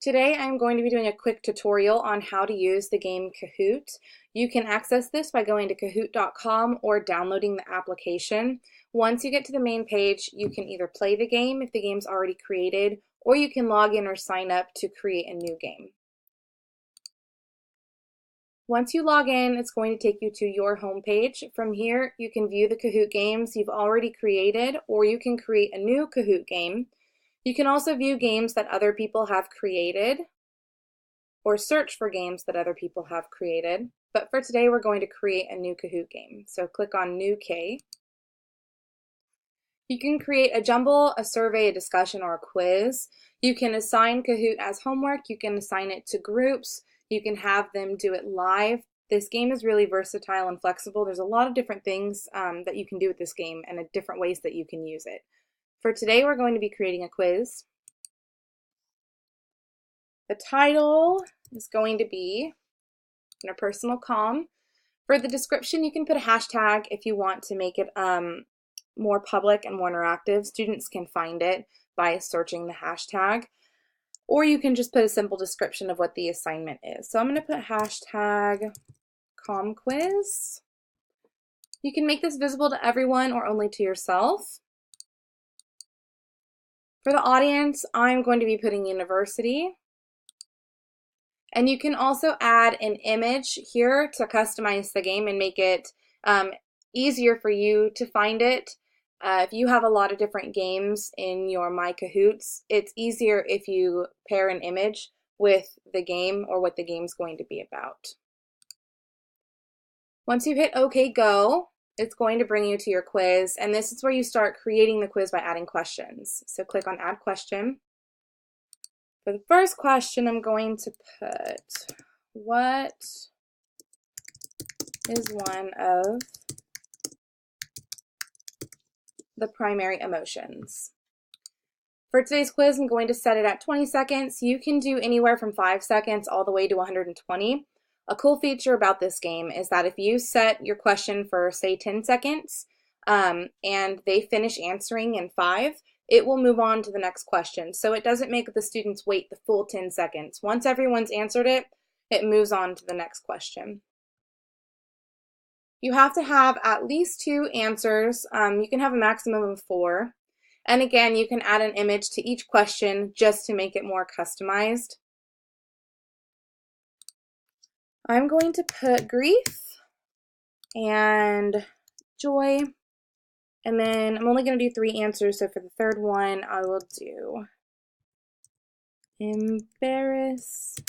Today I'm going to be doing a quick tutorial on how to use the game Kahoot. You can access this by going to kahoot.com or downloading the application. Once you get to the main page, you can either play the game if the game's already created, or you can log in or sign up to create a new game. Once you log in, it's going to take you to your home page. From here, you can view the Kahoot games you've already created, or you can create a new Kahoot game. You can also view games that other people have created or search for games that other people have created. But for today, we're going to create a new Kahoot game. So click on New K. You can create a jumble, a survey, a discussion, or a quiz. You can assign Kahoot as homework. You can assign it to groups. You can have them do it live. This game is really versatile and flexible. There's a lot of different things that you can do with this game and different ways that you can use it. For today, we're going to be creating a quiz. The title is going to be Interpersonal Comm. For the description, you can put a hashtag if you want to make it more public and more interactive. Students can find it by searching the hashtag. Or you can just put a simple description of what the assignment is. So I'm going to put hashtag CommQuiz. You can make this visible to everyone or only to yourself. For the audience, I'm going to be putting university. And you can also add an image here to customize the game and make it easier for you to find it. If you have a lot of different games in your My Kahoots, it's easier if you pair an image with the game or what the game's going to be about. Once you hit OK, go, it's going to bring you to your quiz, and this is where you start creating the quiz by adding questions. So click on Add Question. For the first question, I'm going to put, what is one of the primary emotions? For today's quiz, I'm going to set it at 20 seconds. You can do anywhere from 5 seconds all the way to 120. A cool feature about this game is that if you set your question for, say, 10 seconds and they finish answering in 5, it will move on to the next question. So it doesn't make the students wait the full 10 seconds. Once everyone's answered it, it moves on to the next question. You have to have at least 2 answers. You can have a maximum of 4. And again, you can add an image to each question just to make it more customized. I'm going to put grief and joy, and then I'm only going to do 3 answers, so for the third one I will do embarrassment.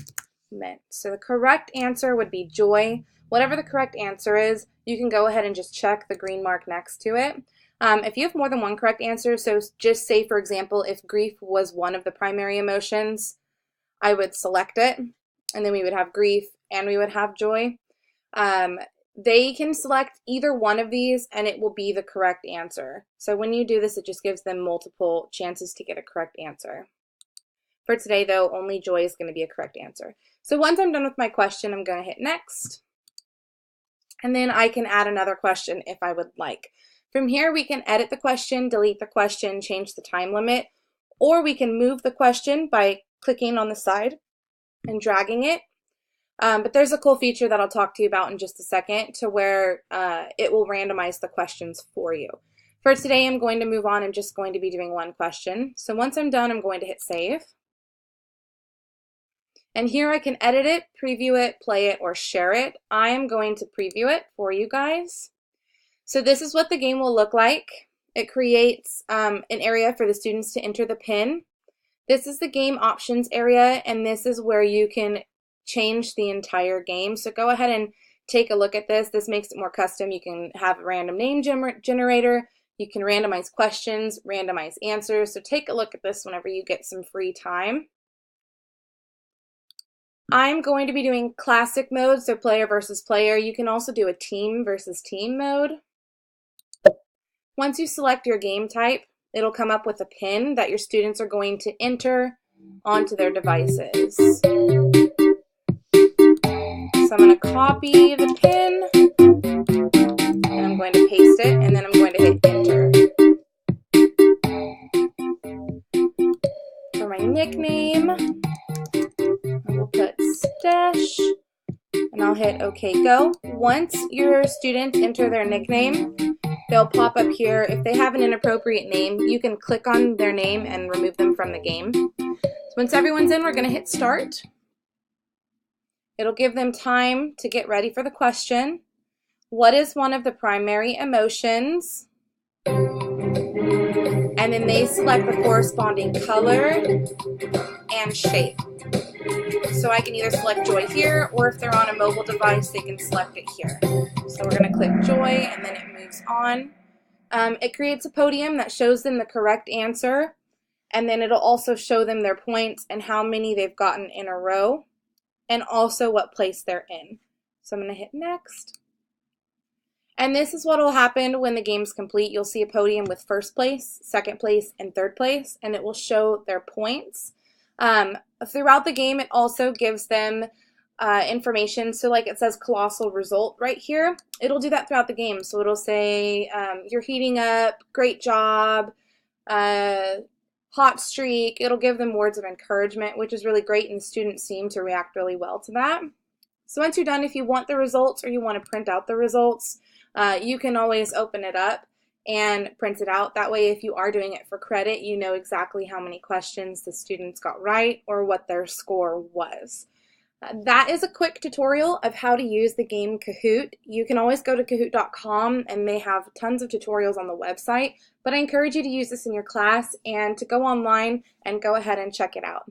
So the correct answer would be joy. Whatever the correct answer is, you can go ahead and just check the green mark next to it. If you have more than one correct answer, so just say, for example, if grief was one of the primary emotions, I would select it, and then we would have grief and we would have joy. They can select either one of these and it will be the correct answer. So when you do this, it just gives them multiple chances to get a correct answer. For today, though, only joy is going to be a correct answer. So once I'm done with my question, I'm going to hit next. And then I can add another question if I would like. From here, we can edit the question, delete the question, change the time limit, or we can move the question by clicking on the side and dragging it. But there's a cool feature that I'll talk to you about in just a second to where it will randomize the questions for you. For today, I'm going to move on. I'm just going to be doing one question. So once I'm done, I'm going to hit save. And here I can edit it, preview it, play it, or share it. I am going to preview it for you guys. So this is what the game will look like. It creates an area for the students to enter the PIN. This is the game options area, and this is where you can change the entire game. So go ahead and take a look at this. This makes it more custom. You can have a random name generator. You can randomize questions, randomize answers. So take a look at this whenever you get some free time. I'm going to be doing classic mode, so player versus player. You can also do a team versus team mode. Once you select your game type, it'll come up with a PIN that your students are going to enter onto their devices. So I'm going to copy the PIN, and I'm going to paste it, and then I'm going to hit enter. For my nickname, dash, and I'll hit OK, go. Once your students enter their nickname, they'll pop up here. If they have an inappropriate name, you can click on their name and remove them from the game. So once everyone's in, we're going to hit start. It'll give them time to get ready for the question. What is one of the primary emotions? And then they select the corresponding color and shape. So I can either select joy here, or if they're on a mobile device, they can select it here. So we're going to click joy, and then it moves on. It creates a podium that shows them the correct answer, and then it'll also show them their points and how many they've gotten in a row, and also what place they're in. So I'm going to hit next. And this is what will happen when the game's complete. You'll see a podium with first place, second place, and third place, and it will show their points. Throughout the game, it also gives them information. So like it says colossal result right here. It'll do that throughout the game. So it'll say, you're heating up, great job, hot streak. It'll give them words of encouragement, which is really great, and the students seem to react really well to that. So once you're done, if you want the results or you want to print out the results, you can always open it up and print it out. That way, if you are doing it for credit, you know exactly how many questions the students got right or what their score was. That is a quick tutorial of how to use the game Kahoot. You can always go to Kahoot.com, and they have tons of tutorials on the website, but I encourage you to use this in your class and to go online and go ahead and check it out.